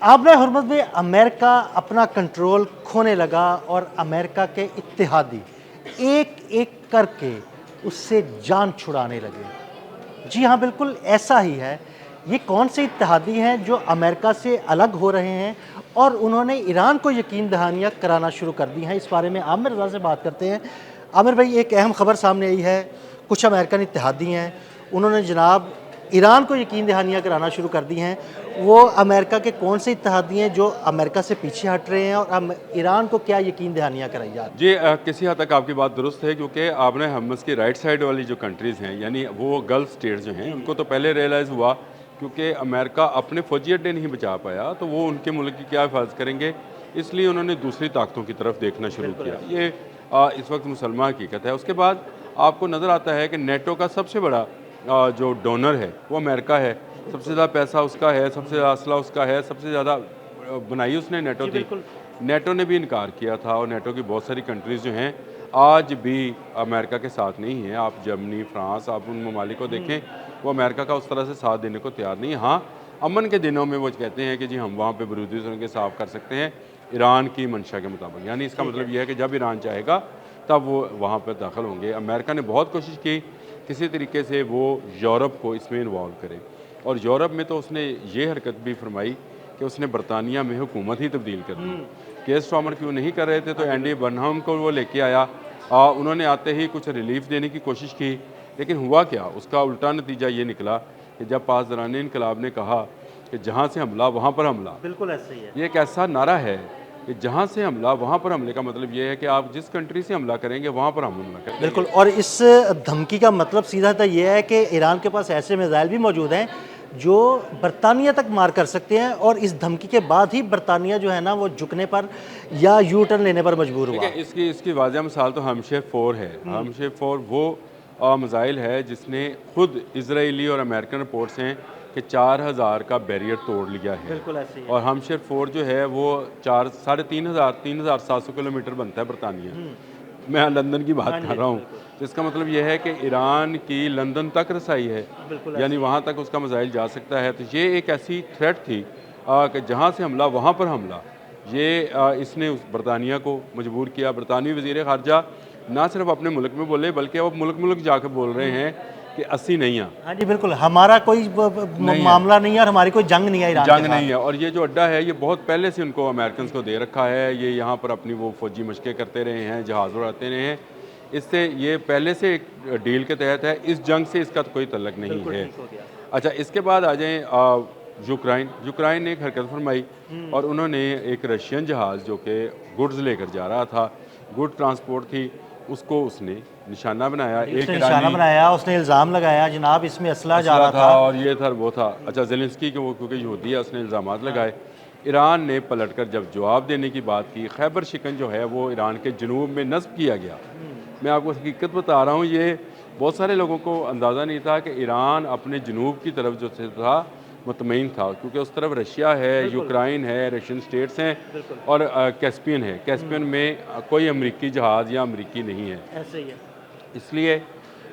आपने हुर्मुज़ में अमेरिका अपना कंट्रोल खोने लगा और अमेरिका के इत्तेहादी एक एक करके उससे जान छुड़ाने लगे। जी हाँ, बिल्कुल ऐसा ही है। ये कौन से इत्तेहादी हैं जो अमेरिका से अलग हो रहे हैं और उन्होंने ईरान को यकीन दहानियाँ कराना शुरू कर दी हैं? इस बारे में आमिर रज़ा से बात करते हैं। आमिर भाई, एक अहम खबर सामने आई है, कुछ अमेरिकन इत्तेहादी हैं, उन्होंने जनाब ईरान को यकीन दहानियाँ कराना शुरू कर दी हैं। वो अमेरिका के कौन से इत्तेहादी हैं जो अमेरिका से पीछे हट रहे हैं और ईरान को क्या यकीन दहानियाँ कराई जा रही हैं? जी किसी हद तक आपकी बात दुरुस्त है क्योंकि आपने हमस की राइट साइड वाली जो कंट्रीज़ हैं यानी वो गल्फ स्टेट्स जो हैं उनको तो पहले रियलाइज़ हुआ क्योंकि अमेरिका अपने फौजी अड्डे नहीं बचा पाया तो वो उनके मुल्क की क्या हिफाजत करेंगे, इसलिए उन्होंने दूसरी ताकतों की तरफ देखना शुरू किया। ये इस वक्त मुसलमान हकीकत है। उसके बाद आपको नज़र आता है कि नेटो का सबसे बड़ा जो डोनर है वो अमेरिका है। सबसे ज़्यादा पैसा उसका है, सबसे ज़्यादा असला उसका है, सबसे ज़्यादा बनाई उसने नेटो जी, थी। बिल्कुल। नेटो ने भी इनकार किया था और नेटो की बहुत सारी कंट्रीज़ जो हैं आज भी अमेरिका के साथ नहीं हैं। आप जर्मनी, फ्रांस, आप उन ममालिक को देखें, वो अमेरिका का उस तरह से साथ देने को तैयार नहीं है। हाँ, अमन के दिनों में वो कहते हैं कि जी हम वहाँ पे बारूदी सुरंगें साफ़ कर सकते हैं ईरान की मंशा के मुताबिक। यानी इसका मतलब ये है कि जब ईरान चाहेगा तब वो वहाँ पर दाखिल होंगे। अमेरिका ने बहुत कोशिश की किसी तरीके से वो यूरोप को इसमें इन्वॉल्व करे और यूरोप में तो उसने ये हरकत भी फरमाई कि उसने बरतानिया में हुकूमत ही तब्दील कर दी। केयर स्टार्मर क्यों नहीं कर रहे थे तो एंडी बर्नहम को वो लेके आया। उन्होंने आते ही कुछ रिलीफ देने की कोशिश की, लेकिन हुआ क्या, उसका उल्टा नतीजा ये निकला कि जब पासदारान इनकलाब ने कहा कि जहाँ से हमला वहाँ पर हमला, बिल्कुल ऐसा ही है। ये एक ऐसा नारा है कि जहाँ से हमला वहाँ पर हमले का मतलब ये है कि आप जिस कंट्री से हमला करेंगे वहाँ पर हम हमला करेंगे। बिल्कुल, और इस धमकी का मतलब सीधा-सा ये है कि ईरान के पास ऐसे मिसाइल भी मौजूद हैं जो बरतानिया तक मार कर सकते हैं और इस धमकी के बाद ही बरतानिया जो है ना वो झुकने पर या यू टर्न लेने पर मजबूर हुआ। देखिए इसकी इसकी वाज़ह मिसाल तो हमशेर 4 है। हमशेर 4 वो मिसाइल है जिसने खुद इजरायली और अमेरिकन रिपोर्ट्स हैं कि 4000 का बैरियर तोड़ लिया है। बिल्कुल ऐसे ही है। और हमशेर 4 जो है वो 4 साढ़े 3700 किलोमीटर बनता है बरतानिया। मैं लंदन की बात हाँ जी, कर रहा हूँ। बिल्कुल। तो इसका मतलब ये है कि ईरान की लंदन तक रसाई है, बिल्कुल यानी ऐसे ही वहाँ तक उसका मिसाइल जा सकता है। तो ये एक ऐसी थ्रेट थी कि जहाँ से हमला वहाँ पर हमला। ये इसने उस बरतानिया को मजबूर किया। बरतानवी वज़ीर ख़ारजा ना सिर्फ अपने मुल्क में बोले बल्कि अब मुल्क मुल्क जाकर बोल रहे हैं कि 80 नहीं आ हाँ जी, बिल्कुल, हमारा कोई नहीं है, मामला नहीं है और हमारी कोई जंग नहीं है ईरान के जंग साथ। नहीं है। और ये जो अड्डा है ये बहुत पहले से उनको अमेरिकन को दे रखा है। ये यहाँ पर अपनी वो फौजी मशक़ें करते रहे हैं, जहाज़ उड़ाते रहे हैं। इससे ये पहले से एक डील के तहत है। इस जंग से इसका तो कोई तल्लक नहीं बिल्कुल है। ठीक हो गया। अच्छा, इसके बाद आ जाएँ यूक्रेन ने एक हरकत फरमाई और उन्होंने एक रशियन जहाज़ जो कि गुड्स लेकर जा रहा था, गुड ट्रांसपोर्ट थी, उसको उसने निशाना बनाया। एक उसने निशाना बनाया, उसने इल्ज़ाम लगाया जनाब इसमें असला जा रहा था। और ये था वो था। अच्छा, ज़ेलेंस्की के वो क्योंकि यहूदी है उसने इल्ज़ामात लगाए। ईरान ने पलटकर जब जवाब देने की बात की, खैबर शिकन जो है वो ईरान के जनूब में नस्ब किया गया। मैं आपको हकीकत बता रहा हूँ, ये बहुत सारे लोगों को अंदाज़ा नहीं था कि ईरान अपने जनूब की तरफ जो से था मुतमईन था क्योंकि उस तरफ रशिया है, यूक्रेन है, रशियन स्टेट्स हैं और कैस्पियन है। कैस्पियन में कोई अमरीकी जहाज़ या अमरीकी नहीं है, ऐसे ही है। इसलिए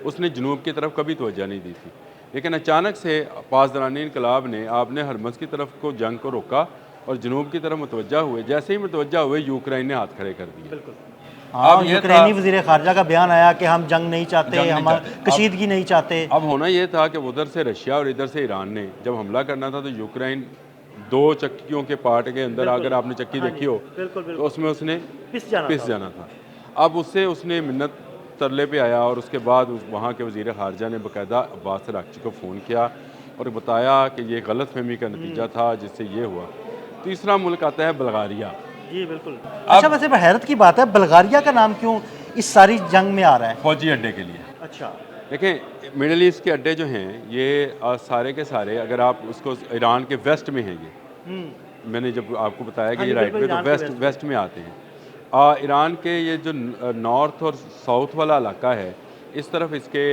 उसने जनूब की तरफ कभी तवज्जो नहीं दी थी। लेकिन अचानक से पासदारान इनकलाब ने आपने हरमज़ की तरफ को जंग को रोका और जनूब की तरफ मुतवज्जा हुए। जैसे ही मुतवज्जा हुए यूक्रेन ने हाथ खड़े कर दिए। बिल्कुल। हाँ, अब ये था, यूक्रेनी वज़ीर ख़ारजा का बयान आया कि हम जंग नहीं चाहते, जंग नहीं हम चाहते। कशीदगी नहीं चाहते। अब होना ये था कि उधर से रशिया और इधर से ईरान ने जब हमला करना था तो यूक्रेन दो चक्कियों के पार्ट के अंदर, अगर आपने चक्की हाँ देखी जी, हो बिल्कुल, तो बिल्कुल। उसमें उसने पिस जाना पिस था। जाना था। अब उससे उसने मिन्नत तरले पे आया और उसके बाद उस वहाँ के वज़ीर ख़ारजा ने बाकायदा अब्बास अराग़ची को फ़ोन किया और बताया कि ये गलतफ़हमी का नतीजा था जिससे ये हुआ। तीसरा मुल्क आता है बुल्गारिया। जी, बिल्कुल। अच्छा, वैसे हैरत की बात है, बुल्गारिया का नाम क्यों इस सारी जंग में आ रहा है? फ़ौजी अड्डे के लिए। अच्छा। देखें, मिडल ईस्ट के अड्डे जो हैं ये सारे के सारे, अगर आप उसको ईरान के वेस्ट में हैं ये, मैंने जब आपको बताया हाँ कि जी, ये राइट बिल्कुल में तो ईरान के वेस्ट वेस्ट में। वेस्ट में आते हैं। ईरान के ये जो नॉर्थ और साउथ वाला इलाका है, इस तरफ इसके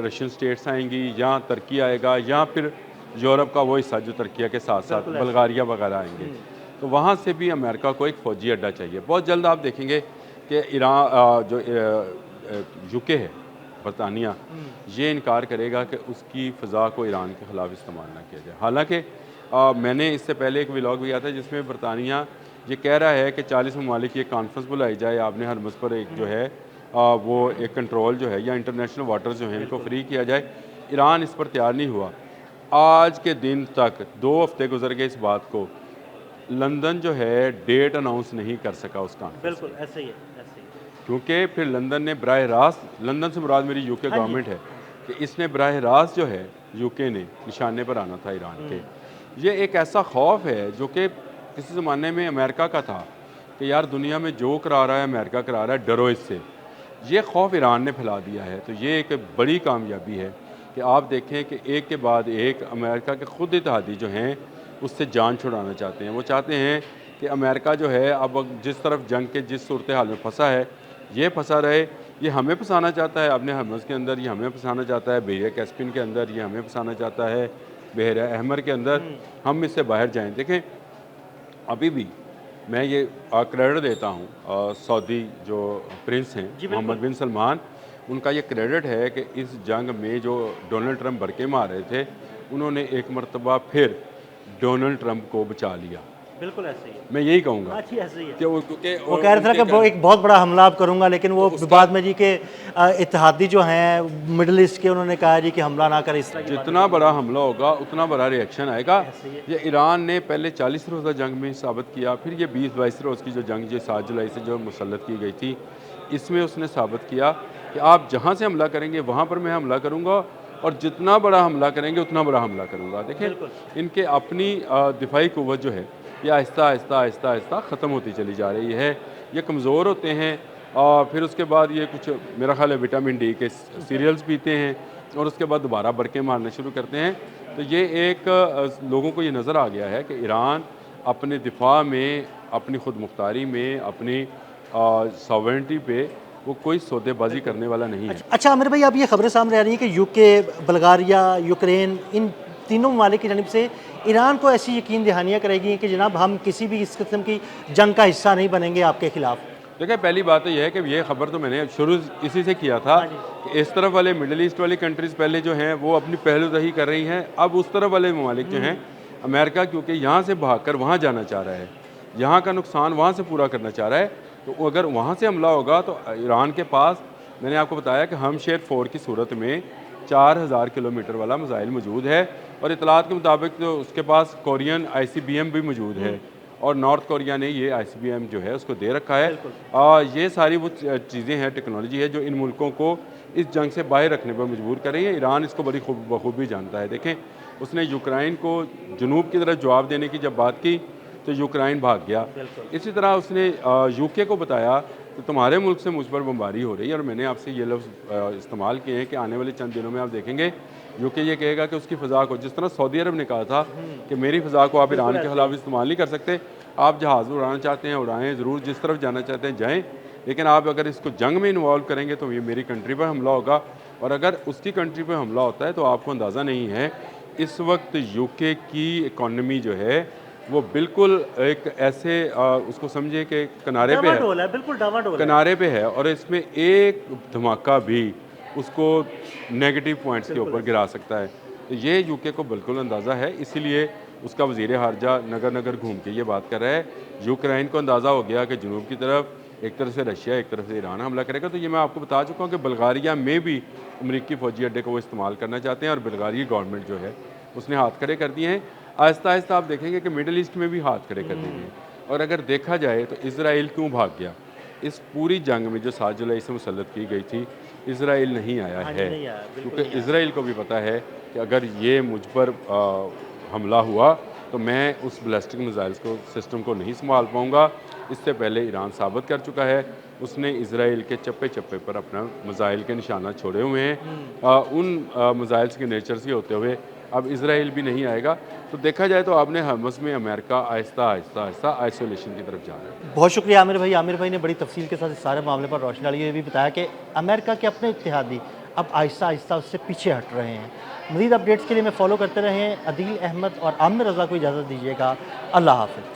रशियन स्टेट्स आएंगी, यहाँ तुर्की आएगा, या फिर यूरोप का वो हिस्सा जो तुर्किया के साथ साथ बिल्कुल ऐसे। बुल्गारिया वगैरह आएंगे। तो वहाँ से भी अमेरिका को एक फ़ौजी अड्डा चाहिए। बहुत जल्द आप देखेंगे कि ईरान जो यूके है, बरतानिया, ये इनकार करेगा कि उसकी फ़ज़ा को ईरान के ख़िलाफ़ इस्तेमाल ना किया जाए। हालांकि मैंने इससे पहले एक व्लॉग भी किया था जिसमें बरतानिया ये कह रहा है कि 40 ममालिक की एक कॉन्फ्रेंस बुलाई जाए, आपने हरमुज़ पर एक जो है वो एक कंट्रोल जो है या इंटरनेशनल वाटर जो है इनको फ्री किया जाए। ईरान इस पर तैयार नहीं हुआ। आज के दिन तक 2 हफ्ते गुजर गए इस बात को, लंदन जो है डेट अनाउंस नहीं कर सका उस कॉन्फ्रेंस, बिल्कुल ऐसे ही है, ऐसे ही है। क्योंकि फिर लंदन ने बराह रास्त, लंदन से मुराद मेरी यूके हाँ जी। गवर्नमेंट है, कि इसने बराह रास्त जो है यूके ने निशाने पर आना था ईरान के। ये एक ऐसा खौफ है जो कि किसी ज़माने में अमेरिका का था कि यार दुनिया में जो करा रहा है अमेरिका करा रहा है, डरो इससे। ये खौफ ईरान ने फैला दिया है। तो ये एक बड़ी कामयाबी है कि आप देखें कि एक के बाद एक अमेरिका के खुद इत्तेहादी जो हैं उससे जान छुड़ाना चाहते हैं। वो चाहते हैं कि अमेरिका जो है अब जिस तरफ जंग के जिस सूरत हाल में फंसा है ये फंसा रहे। ये हमें फंसाना चाहता है अपने हरमुज़ के अंदर, ये हमें फंसाना चाहता है बहरिया कैस्पियन के अंदर, ये हमें फंसाना चाहता है बहरिया अहमर के अंदर। हम इससे बाहर जाएं। देखें अभी भी मैं ये क्रेडिट देता हूँ सऊदी जो प्रिंस हैं मोहम्मद बिन सलमान, उनका ये क्रेडिट है कि इस जंग में जो डोनाल्ड ट्रंप भड़के मार रहे थे उन्होंने एक मरतबा फिर डोनाल्ड ट्रंप को बचा लिया। बिल्कुल ऐसे ही है। मैं यही कहूँगा हाँ जी, ऐसे ही है। कि वो क्योंकि वो कह रहे थे ना कि वो एक बहुत बड़ा हमला आप करूंगा, लेकिन वो बाद में जी के इत्तेहादी जो हैं मिडिल ईस्ट के, उन्होंने कहा जी कि हमला ना करें, इस तरह की बातें। जितना बड़ा हमला होगा उतना बड़ा रिएक्शन आएगा। ऐसे ही है। ये ईरान ने पहले 40 रोज़ा जंग में साबित किया, फिर ये 20-22 रोज़ की जो जंग जो 7 जुलाई से जो मुसल्लत की गई थी इसमें उसने साबित किया कि आप जहाँ से हमला करेंगे वहाँ पर मैं हमला करूँगा और जितना बड़ा हमला करेंगे उतना बड़ा हमला करूँगा। देखें इनके अपनी दिफाई क़ुव्वत जो है ये आहिस्ता आहिस्ता आहिस्ता आहिस्ता ख़त्म होती चली जा रही है। ये कमज़ोर होते हैं और फिर उसके बाद ये कुछ मेरा ख़्याल है विटामिन डी के सीरियल्स पीते हैं और उसके बाद दोबारा बरके मारने शुरू करते हैं। तो ये एक लोगों को ये नज़र आ गया है कि ईरान अपने दिफा में, अपनी खुद मुख्तारी में, अपनी सॉवरेनिटी पे वो कोई सौदेबाजी करने वाला नहीं है। अच्छा आमिर भाई, अब ये खबरें सामने आ रही हैं कि यूके, बुल्गारिया, यूक्रेन, इन तीनों ममालिक की जानिब से ईरान को ऐसी यकीन दहानियाँ करेगी कि जनाब हम किसी भी इस किस्म की जंग का हिस्सा नहीं बनेंगे आपके खिलाफ। देखिए पहली बात तो यह है कि ये खबर तो मैंने शुरू इसी से किया था कि इस तरफ वाले मिडिल ईस्ट वाली कंट्रीज़ पहले जो हैं वो अपनी पहलूदही कर रही हैं। अब उस तरफ वाले ममालिक जो हैं, अमेरिका क्योंकि यहाँ से भाग कर वहाँ जाना चाह रहा है, यहाँ का नुकसान वहाँ से पूरा करना चाह रहा है, तो अगर वहाँ से हमला होगा तो ईरान के पास, मैंने आपको बताया कि हमशेर 4 की सूरत में 4000 किलोमीटर वाला मिसाइल मौजूद है और इतलात के मुताबिक तो उसके पास कोरियन ICBM भी मौजूद है और नॉर्थ कोरिया ने ये ICBM जो है उसको दे रखा है। ये सारी वो चीज़ें हैं, टेक्नोलॉजी है जो इन मुल्कों को इस जंग से बाहर रखने पर मजबूर कर रही है। ईरान इसको बड़ी बखूबी जानता है। देखें उसने यूक्रेन को जनूब की तरफ जवाब देने की जब बात की तो यूक्रेन भाग गया। इसी तरह उसने यूके को बताया तो तुम्हारे मुल्क से मुझ पर बमबारी हो रही है और मैंने आपसे ये लफ्ज़ इस्तेमाल किए हैं कि आने वाले चंद दिनों में आप देखेंगे यूके ये कहेगा कि उसकी फ़ज़ा को, जिस तरह सऊदी अरब ने कहा था कि मेरी फ़ज़ा को आप ईरान के खिलाफ इस्तेमाल नहीं कर सकते, आप जहाज़ उड़ाना चाहते हैं उड़ाएँ, ज़रूर जिस तरफ जाना चाहते हैं जाएँ, लेकिन आप अगर इसको जंग में इन्वॉल्व करेंगे तो ये मेरी कंट्री पर हमला होगा। और अगर उसकी कंट्री पर हमला होता है तो आपको अंदाज़ा नहीं है इस वक्त यूके की इकॉनमी जो है वो बिल्कुल एक ऐसे उसको समझे कि किनारे पे है, बिल्कुल डावाडोल किनारे पे है और इसमें एक धमाका भी उसको नेगेटिव पॉइंट्स के ऊपर गिरा सकता है। तो ये यूके को बिल्कुल अंदाज़ा है, इसीलिए उसका वज़ीर ख़ारजा नगर नगर घूम के ये बात कर रहा है। यूक्रेन को अंदाज़ा हो गया कि जनूब की तरफ एक तरफ से रशिया, एक तरफ से ईरान हमला करेगा। तो ये मैं आपको बता चुका हूँ कि बुल्गारिया में भी अमरीकी फ़ौजी अड्डे को वो इस्तेमाल करना चाहते हैं और बुल्गारिया गवर्नमेंट जो है उसने हाथ खड़े कर दिए हैं। आहिस्ता आहिस्ता आप देखेंगे कि मिडिल ईस्ट में भी हाथ खड़े कर देंगे। और अगर देखा जाए तो इसराइल क्यों भाग गया, इस पूरी जंग में जो 7 जुलाई से मुसल्लत की गई थी इसराइल नहीं आया है, क्योंकि इसराइल को भी पता है कि अगर ये मुझ पर हमला हुआ तो मैं उस बैलिस्टिक मिसाइल्स को सिस्टम को नहीं संभाल पाऊँगा। इससे पहले ईरान साबित कर चुका है, उसने इसराइल के चप्पे चप्पे पर अपना मिसाइल के निशाना छोड़े हुए हैं। उन मिसाइल्स के नेचर से होते हुए अब इसराइल भी नहीं आएगा। तो देखा जाए तो आपने हरमुज़ में अमेरिका आहिस्ता आहिस्ता आहिस्ता आइसोलेशन की तरफ जा रहा है। बहुत शुक्रिया आमिर भाई। आमिर भाई ने बड़ी तफसील के साथ इस सारे मामले पर रोशनी डाली। ये भी बताया कि अमेरिका के अपने इत्तेहादी अब आहिस्ता आहिस्ता उससे पीछे हट रहे हैं। मज़ीद अपडेट्स के लिए मैं फॉलो करते रहें। अदील अहमद और आमिर रज़ा को इजाज़त दीजिएगा। अल्लाह हाफ़िज़।